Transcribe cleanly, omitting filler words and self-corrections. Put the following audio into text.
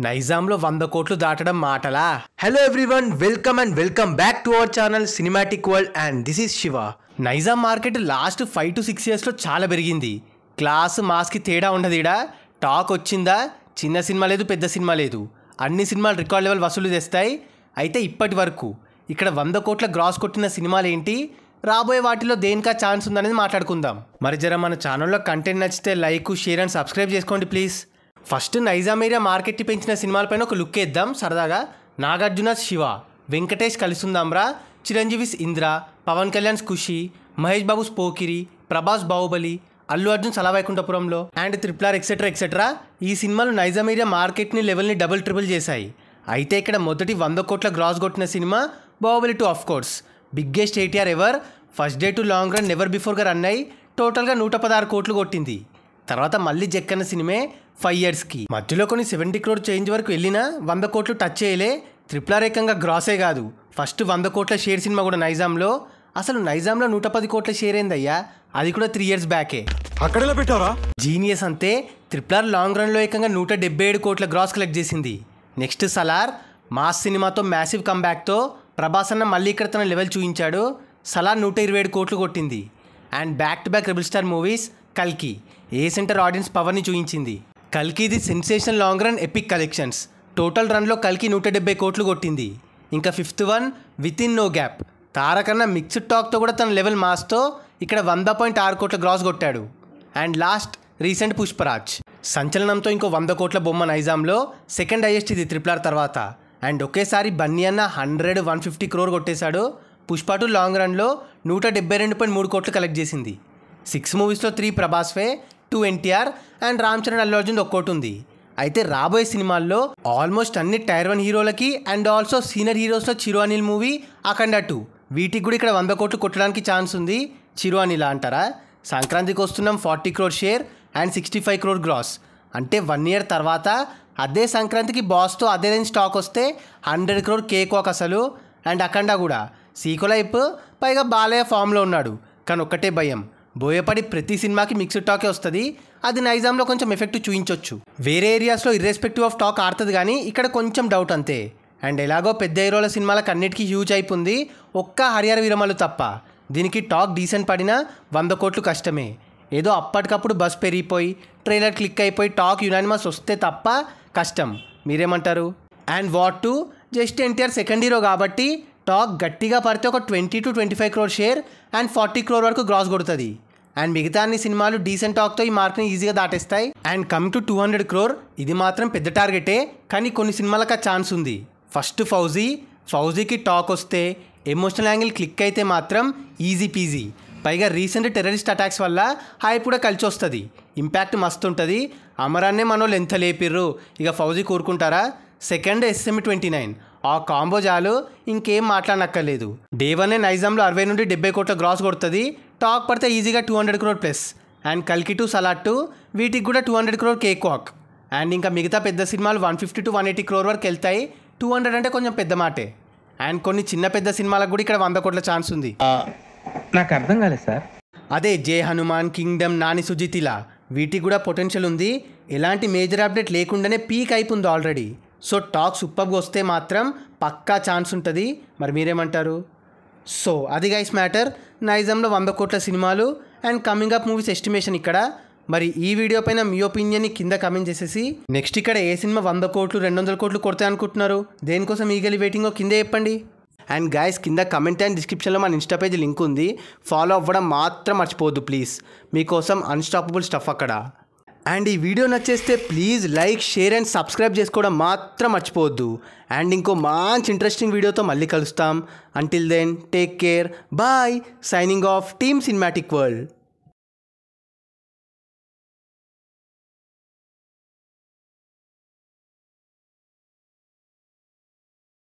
నైజాంలో 100 కోట్లు దాటడం మాటలా? Hello everyone, welcome back to our channel cinematic world and this is Shiva. Nizam market last 5 to 6 yearsలో చాలా పెరిగింది. క్లాస్ మాస్కి తేడా ఉండదు. ఈడ టాక్ వచ్చిందా, చిన్న సినిమా లేదు పెద్ద సినిమా లేదు, అన్ని సినిమాలు రికార్డ్ లెవెల్ వసూలు తెస్తాయి. అయితే ఇప్పటి వరకు ఇక్కడ 100 కోట్ల గ్రాస్ కొట్టిన సినిమాలు ఏంటి, రాబోయే వాటిలో దేనికా ఛాన్స్ ఉందనేది మాట్లాడుకుందాం. మరి జర మన ఛానల్లో కంటెంట్ నచ్చితే లైక్, షేర్ అండ్ సబ్స్క్రైబ్ చేసుకోండి please. First Nizam area market పెంచిన సినిమాలపైన ఒక లుక్ వేద్దాం సరదాగా. నాగార్జున శివ, వెంకటేష్ కలిసుందాంరా, చిరంజీవిస్ ఇంద్ర, పవన్ కళ్యాణ్ ఖుషి, మహేష్ బాబు పోకిరి, ప్రభాస్ బాహుబలి, అల్లు అర్జున్ సలావైకుంఠపురంలో అండ్ RRR ఎక్సెట్రా. ఈ సినిమాలు నైజాం ఏరియా మార్కెట్ని లెవెల్ని డబుల్ ట్రిపుల్ చేశాయి. అయితే ఇక్కడ మొదటి 100 కోట్ల గ్రాస్ కొట్టిన సినిమా Baahubali 2 of course. Biggest ATR ever. First day to long run never బిఫోర్గా రన్ అయ్యి టోటల్గా 116 కోట్లు కొట్టింది. తర్వాత మళ్ళీ జక్కన్న సినిమే 5 yearsకి. మధ్యలో కొన్ని 70 crore చేంజ్ వరకు వెళ్ళినా 100 కోట్లు టచ్ చేయలే. RRR ఏకంగా గ్రాసే కాదు, ఫస్ట్ 100 కోట్ల షేర్ సినిమా కూడా నైజాంలో. అసలు నైజాంలో 110 కోట్ల షేర్ ఏందయ్యా, అది కూడా 3 years బ్యాకే. అక్కడలో పెట్టారా జీనియస్ అంతే. RRR లాంగ్ రన్లో ఏకంగా 177 కోట్ల గ్రాస్ కలెక్ట్ చేసింది. నెక్స్ట్ సలార్ మాస్ సినిమాతో మ్యాసివ్ కంబ్యాక్తో ప్రభాస్ అన్న మళ్ళీ ఇక్కడ తన లెవెల్ చూపించాడు. సలార్ 127 కోట్లు కొట్టింది. And back to back rebel star movies కల్కి ఏ సెంటర్ ఆడియన్స్ పవర్ని చూపించింది. కల్కిది sensation long run epic collections. Total రన్లో కల్కి 170 కోట్లు కొట్టింది. ఇంకా fifth one within no gap. తారకన్న మిక్స్డ్ టాక్తో కూడా తన లెవెల్ మాస్తో ఇక్కడ 100.6 కోట్ల గ్రాస్ కొట్టాడు. అండ్ లాస్ట్ రీసెంట్ పుష్పరాజ్ సంచలనంతో ఇంకో 100 కోట్ల బొమ్మ నైజాంలో. సెకండ్ హైయెస్ట్ ఇది RRR తర్వాత. అండ్ ఒకేసారి బన్నీ అన్న 150 crore కొట్టేశాడు. పుష్ప 2 లాంగ్ రన్లో 172.3 కోట్లు కలెక్ట్ చేసింది. 6 మూవీస్లో 3 ప్రభాస్వే, 2 NTR అండ్ రామ్ చరణ్ అల్లు అర్జున్ ఒక్కోటి ఉంది. అయితే రాబోయే సినిమాల్లో ఆల్మోస్ట్ అన్ని Tier 1 హీరోలకి అండ్ ఆల్సో సీనియర్ హీరోస్లో చిరు అనిల్ మూవీ, అఖండ 2 వీటికి కూడా ఇక్కడ 100 కోట్లు కొట్టడానికి ఛాన్స్ ఉంది. చిరు అనిల్ అంటారా? సంక్రాంతికి వస్తున్నాం 40 crore share and 65 crore gross. అంటే 1 year తర్వాత అదే సంక్రాంతికి బాస్తో అదే రేంజ్ స్టాక్ వస్తే 100 crore కేక్ వాక్ అసలు. అండ్ అఖండ కూడా సీక్వెల్ పైగా బాలయ్య ఫామ్లో ఉన్నాడు. కానీ ఒక్కటే భయం, బోయపడి ప్రతి సినిమాకి మిక్స్డ్ టాకే వస్తుంది. అది నైజాంలో కొంచెం ఎఫెక్ట్ చూపించవచ్చు. వేరే ఏరియాస్లో ఇర్రెస్పెక్టివ్ ఆఫ్ టాక్ ఆడుతుంది, కానీ ఇక్కడ కొంచెం డౌట్ అంతే. అండ్ ఎలాగో పెద్ద హీరోల సినిమాలకు అన్నిటికీ హ్యూజ్ అయిపోయింది, ఒక్క హరిహర వీరమల్లు తప్ప. దీనికి టాక్ డీసెంట్ పడినా 100 కోట్లు కష్టమే. ఏదో అప్పటికప్పుడు బస్ పెరిగిపోయి ట్రైలర్ క్లిక్ అయిపోయి టాక్ యునానిమస్ వస్తే తప్ప కష్టం. మీరేమంటారు? And what to just NTR second hero కాబట్టి టాక్ గట్టిగా పడితే ఒక 20 to 25 crore share and 40 crore వరకు గ్రాస్ కొడుతుంది. అండ్ మిగతా అన్ని సినిమాలు డీసెంట్ టాక్తో ఈ మార్క్ని ఈజీగా దాటేస్తాయి. అండ్ కమింగ్ టు 200 crore, ఇది మాత్రం పెద్ద టార్గెటే, కానీ కొన్ని సినిమాలకు ఆ ఛాన్స్ ఉంది. ఫస్ట్ ఫౌజీకి టాక్ వస్తే ఎమోషనల్ యాంగిల్ క్లిక్ అయితే మాత్రం ఈజీ పీజీ. పైగా రీసెంట్ టెర్రరిస్ట్ అటాక్స్ వల్ల హైప్ కూడా కలిసి వస్తుంది, ఇంపాక్ట్ మస్తు ఉంటుంది. అమరాన్నే మనోళ్ళు ఎంత లేపిర్రు, ఇక ఫౌజీ కూరుకుంటారా? సెకండ్ SM-29 ఆ కాంబో చాలు, ఇంకేం మాట్లాడనక్కర్లేదు. డే 1 నైజాంలో 60 నుండి 70 కోట్ల గ్రాస్ కొడుతుంది. టాక్ పడితే ఈజీగా 200 crore ప్లస్. అండ్ కల్కి 2 సలార్ 2 వీటికి కూడా 200 crore కేక్ వాక్. అండ్ ఇంకా మిగతా పెద్ద సినిమాలు 150 to 180 crore వరకు వెళ్తాయి. 200 అంటే కొంచెం పెద్ద మాటే. అండ్ కొన్ని చిన్న పెద్ద సినిమాలకు కూడా ఇక్కడ 100 కోట్ల ఛాన్స్ ఉంది. నాకు అర్థం కాలేదు సార్. అదే జై హనుమాన్, కింగ్డమ్, నాని సుజితిలా వీటికి కూడా పొటెన్షియల్ ఉంది. ఎలాంటి మేజర్ అప్డేట్ లేకుండానే పీక్ అయిపోయింది ఆల్రెడీ. సో టాక్ సూపర్గా వస్తే మాత్రం పక్కా ఛాన్స్ ఉంటుంది. మరి మీరేమంటారు? సో అది గైస్ మ్యాటర్, నైజాంలో 100 కోట్ల సినిమాలు and coming up movies estimation ఇక్కడ. మరి ఈ వీడియో పైన మీ ఒపీనియన్ని కింద కమెంట్ చేసేసి నెక్స్ట్ ఇక్కడ ఏ సినిమా 100 కోట్లు 200 కోట్లు కొడతాయి అనుకుంటున్నారు, దేనికోసం ఈగలి వెయిటింగో కింద చెప్పండి. అండ్ గైస్ కింద కమెంట్ అండ్ డిస్క్రిప్షన్లో మన ఇన్స్టా పేజ్ లింక్ ఉంది, ఫాలో అవ్వడం మాత్రం మర్చిపోవద్దు ప్లీజ్. మీకోసం అన్స్టాపబుల్ స్టఫ్ అక్కడ. అండ్ ఈ వీడియో నచ్చేస్తే please like, share and subscribe చేసుకోవడం మాత్రం మర్చిపోవద్దు. అండ్ ఇంకో మంచి ఇంట్రెస్టింగ్ వీడియోతో మళ్ళీ కలుస్తాం. Until then take care, bye. Signing off team cinematic world.